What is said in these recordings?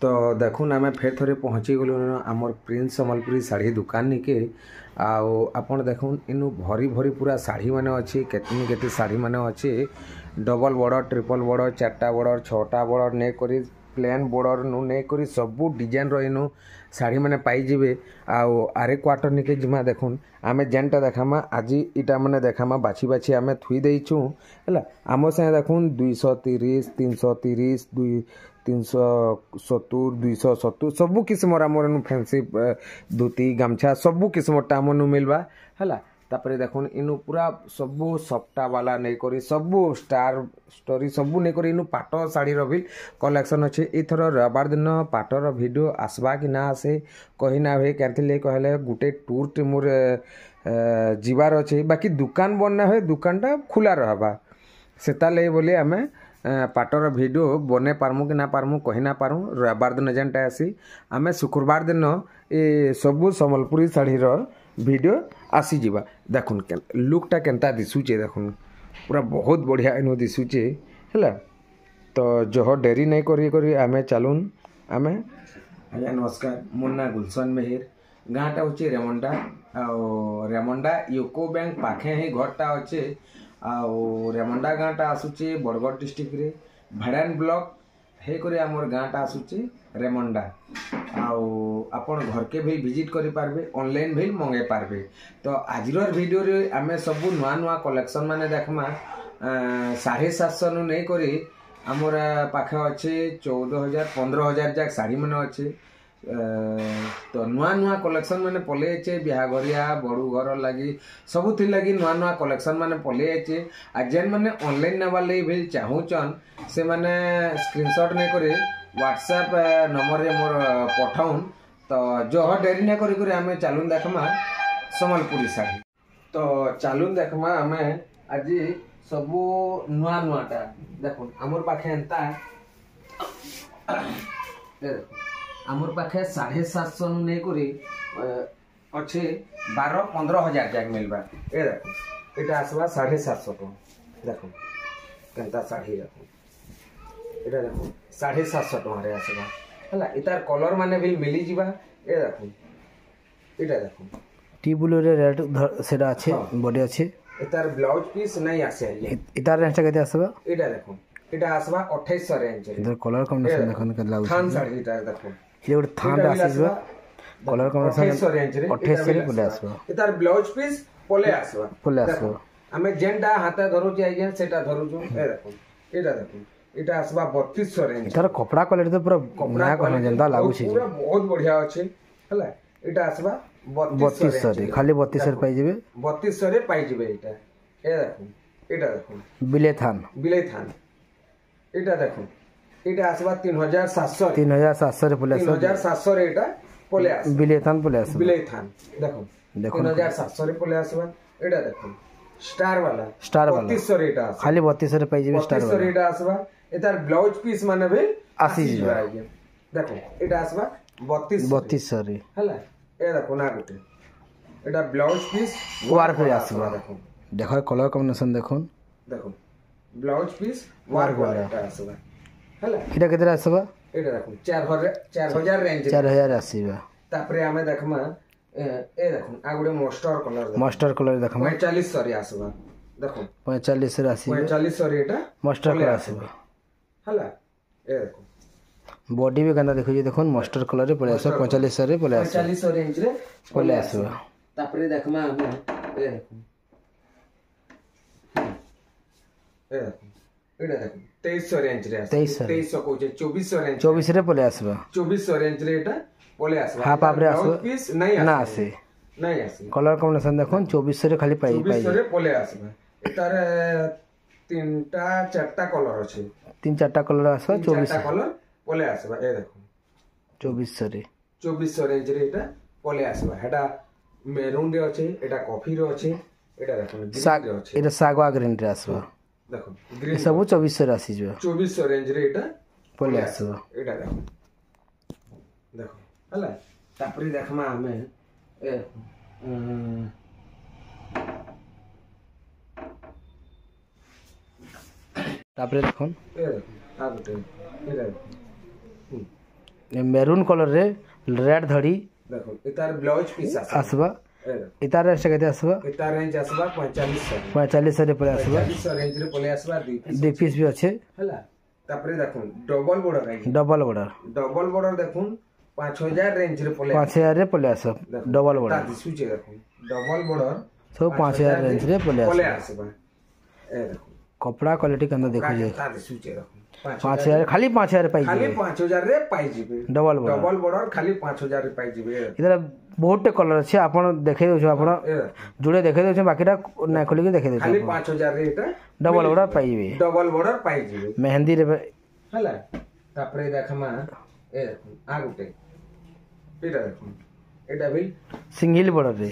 तो देखुन आम फेर थे पहुँची गलु आमर प्रिंस सम्बलपुरी शाढ़ी दुकान निके आपन देखुन इनु भरी भरी पूरा शाढ़ी माने अच्छी केतनी केते शाढ़ी माने अच्छी डबल बॉर्डर ट्रिपल बॉर्डर चार्टा बॉर्डर छटा बॉर्डर नहीं करी प्लेन बॉर्डर नु नहीं करी सबू डिजाइन रनु शाढ़ी मैंने पाइबे आरे क्वार्टर निके जिमा देखुन आम जेनटा देखामा आज इटा मैंने देखामा बाछी बाछी आम थुई देचु है आम सागे देखुन 230 330 370 270 सबू किस्म आमर फैंसी धोती गामछा सबू किस्मटा आम मिलवा है तापर देखुन इनु पूरा सबू सप्ता वाला नहीं करी सबू स्टार स्टोरी सबू नहीं करी इनु पाट शाढ़ी भी कलेक्शन अच्छे एथर रविवार दिन पाटर वीडियो आसवा कि ना आसे कही ना हुए क्या कहले गोटे टूर टे मोर जीवार अच्छे बाकी दुकान बनना हुए दुकानटा खुला रहा सेता ले बोली आम पाटर वीडियो बने पारमु कि ना पारमु कही ना पारू रविवार दिन जेनटा आसी आम शुक्रवार दिन ये सबू सम्बलपुरी शाढ़ीर वीडियो आसी जीवा देखुन लुकटा केनता दिशुचे देखुन पूरा बहुत बढ़िया इनु दिशुचे है तो जह डेरी नहीं करी आमे चलुन आमे आज्ञा नमस्कार मोर ना गुलशन मेहर गाँटा हूँ रेमंडा रेमंडा यूको बैंक पाखे ही घरटा अच्छे रेमंडा गाँटा आसूचे बरगढ़ डिस्ट्रिक्ट रे भाड़ान ब्लॉक हे करी आमर गाँटा आसूचे रेमंडा आपण घर के भी विजिट करि पारबे ऑनलाइन भी मंगे पारबे तो आजिर वीडियो रे आमे सब नुआ नुआ कलेक्शन माने देखमा 750 नु नहीं करी आमर पाखे अच्छे 14,000 15,000 जाक साड़ी माने अच्छे तो नुआ नुआ कलेक्शन माने पले अच्छे बिहाघरिया बड़ू घर लगी सबुथि लगी नुआ नुआ कलेक्शन माने पले अच्छे आ जेन माने ऑनलाइन नेवा ले भी चाहूचन से माने स्क्रीनशॉट नहीं करे व्हाट्सएप नंबर रे मोर पठाउन तो जो डेरी न करी आम चलुन देखमा सम्बलपुरी शाढ़ी तो चलुन देखमा आम आज सबू नुआ नुआटा देखुन आमर पाखे एंता आमर पाखे 750 नु नहीं करी अच्छे 12-15,000 जाक मिलबा ए देखो एटा आसबा 750 टका देखो केनता शाढ़ी देखो एटा देखो 750 टका आसबा है इतार कलर माने भी मिली जीवा ए देखो एटा देखो टी ब्लू रे रेड सेटा अच्छे बॉडी अच्छे इतार ब्लाउज पीस नहीं आसे इतार रेंज केते आसबा एटा देखो एटा आसबा 2800 रेंज रे इधर कलर कॉम्बिनेशन देखन के लागु थान शाढ़ी एटा देखो ये गोटे थान आसीबा कलर कॉम्बिनेशन 2800 रेंज रे 2800 रे बोले आसबा इतार ब्लाउज पीस पले आसबा हमें जेनटा हाथे धरु चाहिए सेटा धरु छु ए देखो एटा देखो एटा आसबा 3200 रेंज इतार कपड़ा क्वालिटी तो पूरा नया कहन जनता लागु छी पूरा बहुत बढ़िया अछि हला एटा आसबा 3200 रे खाली 3200 रे पाई जेबे 3200 रे पाई जेबे एटा देखो बिले थान एटा देखो एटा आसबा 3700 रे बोले 3700 रे एटा पले आस बिले थान देखो 3700 रे पले आसबा एटा देखो स्टार वाला 3200 रे एटा खाली 3200 रे पाई जेबे स्टार वाला 3200 रे एटा आसबा एतार ब्लाउज पीस माने भी आसी जेबा देखो एटा आसबा 3200 रे हला ए देखो ना गोटे एटा ब्लाउज पीस वर्क रे आसबा देखो कलर कॉम्बिनेशन देखुन देखो ब्लाउज पीस वर्क वाला एटा आसबा हला एटा केते आसबा एटा देखो 4000 रेंज 4000 आसीबा तापरे हमें देखमा ए देखो आ गुडे मास्टर कलर देखमा 4500 रे आसबा देखो 45 रे आसीबा 4500 रे एटा मास्टर कलर आसीबा हला ए देखो बॉडी भी गंदा देखो देखुन मास्टर कलर रे पले आसो 4500 रे पले आसो 4500 रेंज रे पले आसो तापरे देखमा हमें ए देखो एटा देखो 2300 रेंज रे 2300 कोचे 2400 रेंज 24 रे पले आसबा 2400 रेंज रे एटा पले आसबा हाफ आप रे आसो पीस नहीं आसे कलर कॉम्बिनेशन देखुन 2400 रे खाली पाई 2400 रे पले आसबा एटार 3-4टा कलर अछि 3-4टा कलर आसबा 24 कलर पले आसबा ए देखो 2400 रेंज रे एटा पले आसबा हेटा मेरून रे अछि एटा कॉफी रे अछि एटा देखो ग्रीन रे अछि एटा सागवा ग्रीन रे आसबा देखो ग्रीन सब 2400 रे आसी जो 2400 रेंज रे एटा पले आसबा एटा देखो हला तापरी देखमा हमें ए तापरे देखुन ए आ गोटे एटा मेरून कलर रे रेड धड़ी देखो इतार ब्लाउज पीस आसबा इतार रेंज केते आसबा इतार रेंज आसबा 4500 45 रे पड़े आसबा 4500 रेंज रे पले आसबा दी पीस भी अच्छे हला तापरे देखो डबल बॉर्डर है डबल बॉर्डर देखो 5000 रेंज रे पले 5000 रे पले आस डबल बॉर्डर दिसुचे देखो डबल बॉर्डर सब 5000 रेंज रे पले आसबा ए देखो कपड़ा क्वालिटी कंदा देखो जे दिसुचे देखो 5000 खाली 5000 पाई खाली 5000 रे पाई जिबे डबल बॉर्डर खाली 5000 रे पाई जिबे इधर बहुत कलर अच्छे आपण देखे दो आपण जुड़े देखे दो बाकीटा ना खोली के देखे दो खाली 5000 रे एटा डबल बॉर्डर पाई जिबे डबल बॉर्डर पाई जिबे मेहंदी रे हला तापरे देखमा ए देखो आ गुटे एटा देखो एटा भी सिंगल बॉर्डर रे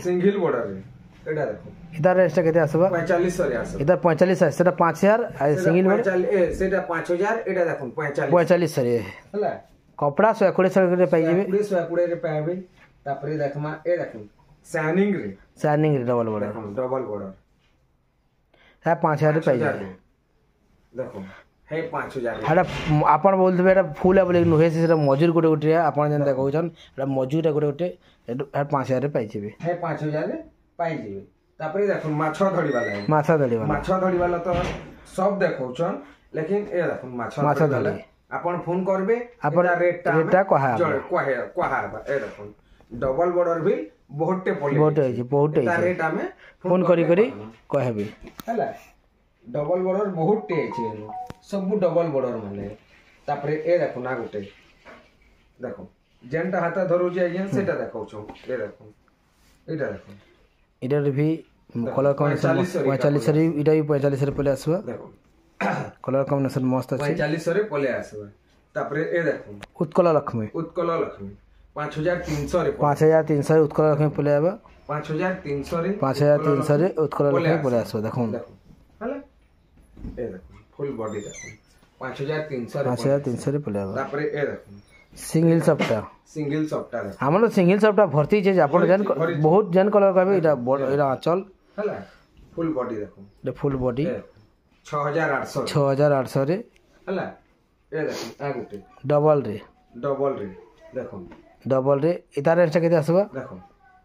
एटा देखो इधर रेस्ट केते आसबा 4500 रे आसबा इधर 45 है सेटा 5000 आ सिंगल बॉर्डर सेटा 5000 एटा देखो 45 रे हला कपड़ा 120 रे पाई जिबे 120 रे पाइबे तापरे देखमा ए देखो शाइनिंग रे डबल बॉर्डर है 5000 रे पाई जिबे देखो है 5000 एटा आपण बोलते एटा फुल है बोले नुहे से मजूर गोटे गोटे आपण जन देखौ छन एटा मजूर गोटे गोटे एटा 5000 रे पाई जिबे है 5000 रे पाई जिबे तापरे देखो माछा धड़ी वाला तो सब देखौ छन लेकिन ए देखो माछा धड़ी आपण फोन करबे आपण रेटा कहा ए देखो डबल बॉर्डर भी बहुते पले बहुत रेट हमें फोन करी कहबे हला डबल बॉर्डर बहुते छै सब डबल बॉर्डर माने तापरे ए देखो ना गुटे देखो जेंटा हाथ धरु जे आज्ञा सेटा देखौ छौ ए देखो एटा देखो इधर भी कलर कॉम्बिनेशन 45 रे इटा भी 45 रे पले आसबा देखो कलर कॉम्बिनेशन मस्त अछि 45 रे पले आसबा तापरे ए देखो उत्कल लक्ष्मी 5300 रे 5300 रे उत्कल लक्ष्मी पले आबा 5300 रे उत्कल लक्ष्मी पले आसबा देखो हला ए देखो फुल बॉडी देखो 5300 रे पले आबा तापरे ए देखो सिंगल सप्टा हमर सिंगल सप्टा भर्ती छै आपण जन बहुत जन कलर कहबे इटा आंचल हला फुल बॉडी देखो ये फुल बॉडी 6800 रे हला ए देखो आ गुटे डबल रे देखो डबल रे इतार रेंज केते आसबा देखो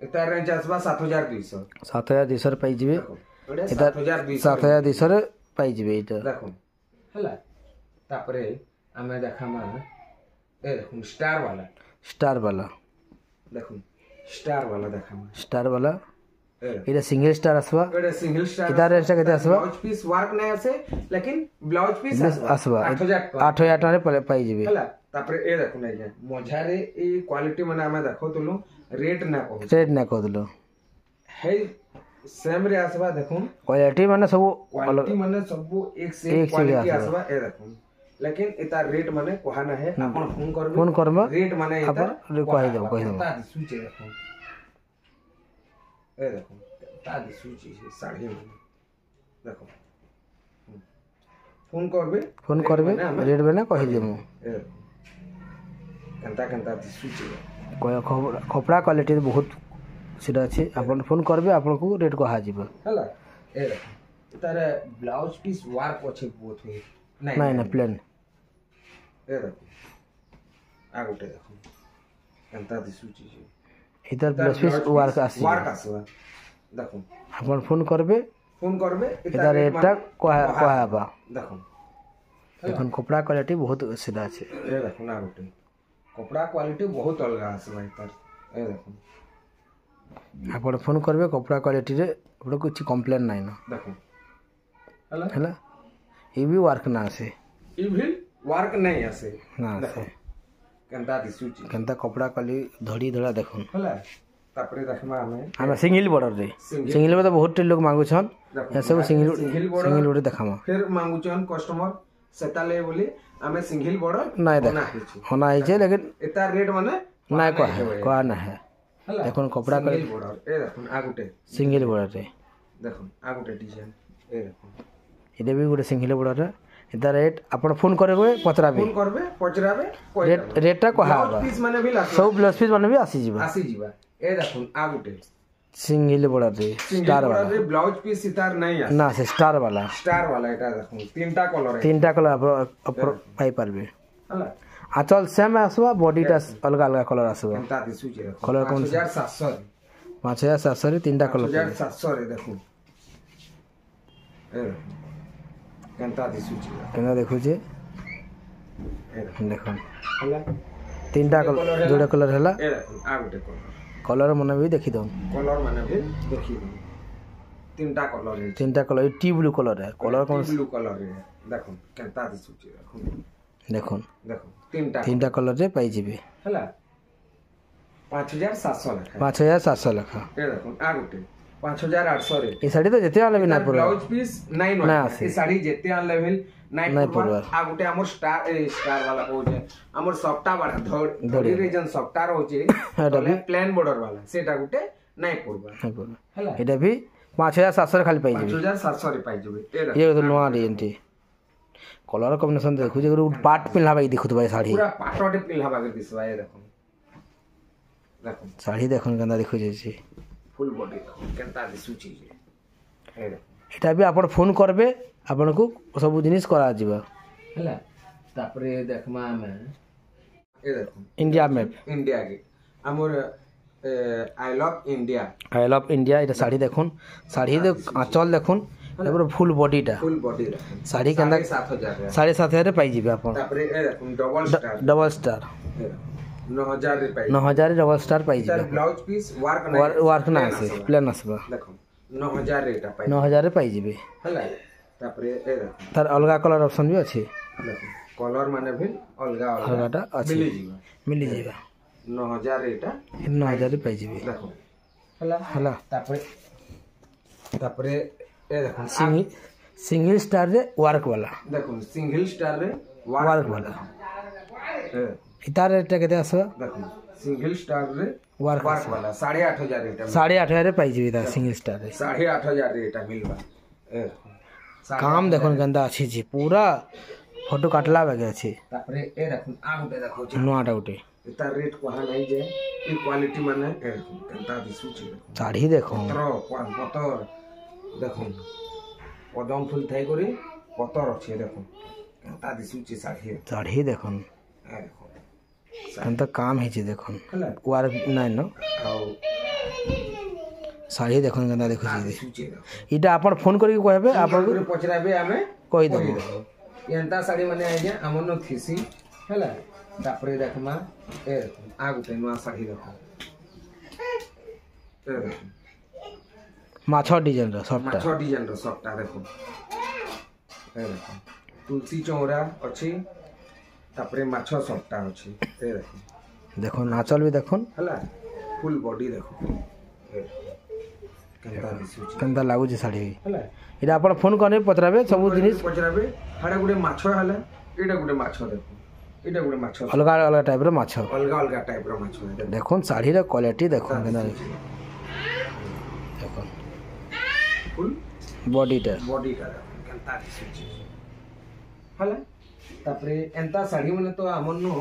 इतार रेंज आसबा 7200 रे पाई जिबे इतार 7200 रे पाई जिबे इटा देखो हला तापरे हमें देखामा ए देखो स्टार वाला देखो स्टार वाला इधर सिंगल स्टार आसबा इधर रेंज केते आसबा ब्लाउज पीस वर्क नै आसे लेकिन ब्लाउज पीस आसबा 8000 टारे पाई जिबे हला तापरे ए देखो नै मझारे ए क्वालिटी माने हमें देखौतलु रेट ना कहतलु है सेम रे आसबा देखो क्वालिटी माने सब एक से क्वालिटी आसबा ए देखो लेकिन इता रेट माने कहा ना है अपन फोन करबा रेट माने इता कहि दो सूची देखो ए देखो ता सूची है साड़ी देखो फोन करबे रेट बना कहि देमु कंता सूची कपड़ा क्वालिटी बहुत सीधा अछि अपन फोन करबे अपन को रेट कहा जिबो हला ए देखो तारे ब्लाउज पीस वर्क अछि बहुत है नहीं प्लेन ए देखो आगोटे देखो कंता दिसुची छै इधर ब्लाउज पीस वर्क आसबा देखो अपन फोन करबे इधर रेटा कहबा देखो এখন कपड़ा क्वालिटी बहुत सीधा আছে ए देखो ना आगोटे कपड़ा क्वालिटी बहुत अलग आसबा इधर ए देखो अपन फोन करबे कपड़ा क्वालिटी रे अपन कुछ कंप्लेन नाही ना देखो हला ये भी वर्क ना आसे ये भी वर्क नहीं आसे ना आसे कंता दिसुची कंता कपड़ा क्वालिटी धड़ी धड़ा देखो हला तापरे देखमा हमें सिंगल बॉर्डर रे सिंगल में तो बहुत लोग मांगु छन ये सब सिंगल बॉर्डर देखामा फिर मांगु छन कस्टमर सेताले बोली हमें सिंगल बॉर्डर नहीं देखा होना है लेकिन इतना रेट माने ना कहा ना है देखो कपड़ा सिंगल बॉर्डर ए देखो आगुटे सिंगल बॉर्डर रे देखो आगुटे डिजाइन ए देखो इधर भी गोटे सिंगल बॉर्डर रे इधर रेट अपन फोन करबे पचराबे रेटा कहा पीस माने भी लास सब ब्लाउज पीस माने भी आसी जीवा ए देखो आगुटे सिंगल बॉर्डर रे स्टार वाला रे ब्लाउज पीस सितार नहीं आसे ना से स्टार वाला एटा देखो तीनटा कलर अपर पाई परबे हला आंचल सेम आसबा बॉडीटा अलग अलग कलर आसबा केनता दिसुची कलर कौन 5700 5700 रे तीनटा कलर 5700 रे देखो ए केनता दिसुची केना देखु जे ए देखो होला तीनटा कलर जोड़ा कलर हला ए देखो आ गोटे कलर मन भी देखि दो कलर माने भी देखि दो तीनटा कलर टी ब्लू कलर है कलर कौन ब्लू कलर है देखो केनता दिसुची देखो देखो तीनटा कलर रे पाई जिबे हला 5700 लखा 5700 लखा ए देखो आ गोटे 5800 रे ए साड़ी तो जेते आले भी ना पड़ो ब्लाउज पीस 9 ए साड़ी जेते आन लेवल 9 पड़ो आ गोटे हमर स्टार वाला कहूचे हमर सफ्टा वाला धड़ी रीजन सफ्टा रहउचे एटा भी प्लेन बॉर्डर वाला सेटा गोटे 9 पड़बा हला एटा भी 5700 खाली पाई जिबे 5700 रे पाई जिबे ये तो नवा डिजाइन कलर कॉम्बिनेशन देखु जे पाट पिनला बाई देखु भाई साड़ी पूरा पाटोटे पिनला बागे दिसबा ए देखो देखो साड़ी देखन केना देखु जे फुल बॉडी केनता दिसुची ए एटा भी आपण फोन करबे आपण को सब जिनिस करा जिबा हला तापरे देखमा में ए देखो इंडिया मैप इंडिया के हमर आई लव इंडिया एटा साड़ी देखुन साड़ी देख आंचल देखुन तापर फुल बॉडीटा साड़ी केंदा 7500 रे पाई जिबे आपण तापरे ए देखुन डबल स्टार 9000 रे पाई 9000 रे डबल स्टार पाई जिबे ब्लाउज पीस वर्क ना आसे प्लेन आसबा देखो 9000 रे एटा पाई 9000 रे पाई जिबे हला तापरे ए देखो तार अलगा कलर ऑप्शन भी अछि देखो कलर माने भी अलगा अलगाटा अछि मिली जिबा 9000 रे एटा 9000 रे पाई जिबे देखो हला तापरे ए देखो सिंगल स्टार रे वर्क वाला देखो सिंगल स्टार रे वर्क वाला इतार रेट केते आसबा देखो सिंगल स्टार रे वर्क वाला 8500 रेट 8500 रे पाई जिबे सिंगल स्टार रे 8500 रेट मिलबा ए काम देखो गंदा अछि जी पूरा फोटो काटला बगे अछि तापरे ए देखो आ गुटे देखो नोआटा गुटे इता रेट कहा नहीं जे ई क्वालिटी माने ए देखो केनता दिसुची साड़ी देखो पतर देखो पदम फुल थाई करी पतर अछि देखो केनता दिसुची साड़ी देखो ए देखो केनता काम है छी देखो वार नाही न साड़ी देखो केनता देखो छी इटा आपण फोन करी कहबे आपण को पचराबे हमें कहि देबो एंता साड़ी माने आजे हमन न थीसी हैला तापरे देखमा ए आ गुटे नवा साड़ी देखो ए देखो माछो डिजाइन रो सबटा माछो डिजाइन रो सबटा देखो ए देखो तुलसी चौरा अछि तापरे माछो सबटा अछि ए देखो देखो नाचल भी देखो हैला फुल बॉडी देखो केनता लागु जे साड़ी हैला इटा आपण फोन करने पचराबे सब जिनिस पचराबे हाडा गुटे माछो हैला एटा गुटे माछो देखो एटा गुटे माछो अलग अलग टाइप रो माछो अलग टाइप रो माछो देखो साड़ी रो क्वालिटी देखो केना देखो फुल बॉडीटा केनता दिसुची हैला तापरे एंता साड़ी माने तो हमन नो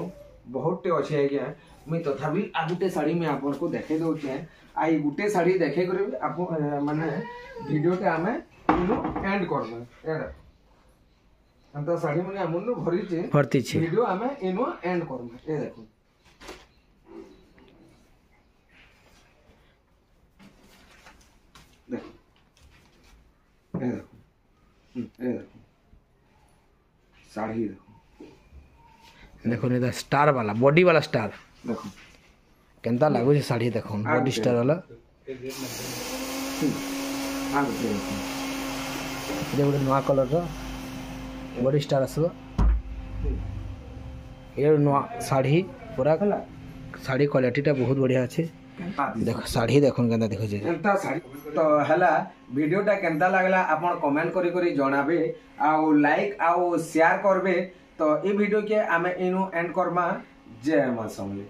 बहुत टे अछि आज्ञा मैं तथापि आ गुटे साड़ी में आपन को देखे दउ छै आई गुटे साड़ी देखे करे आप माने वीडियो के हमें एंड करबे एरा अंत साड़ी माने हमन नो भर्ती छै वीडियो हमें इनो एंड करबे ए देखो देखो ए देखो साड़ी देखो ने स्टार वाला बॉडी वाला स्टार देखो केनता लागु छै साड़ी देखो बॉडी स्टार वाला आ देखो ये नवा कलर रो बॉडी स्टार आसबा ये नवा साड़ी पूरा साड़ी क्वालिटीटा बहुत बढ़िया अछि देखो साड़ी देखो केनता देखो जे केनता साड़ी तो हला वीडियोटा केनता लागला आपण कमेंट करी करी जणाबे आ लाइक आ शेयर करबे तो ई वीडियो के आमे इनो एंड करमा जय मां समले।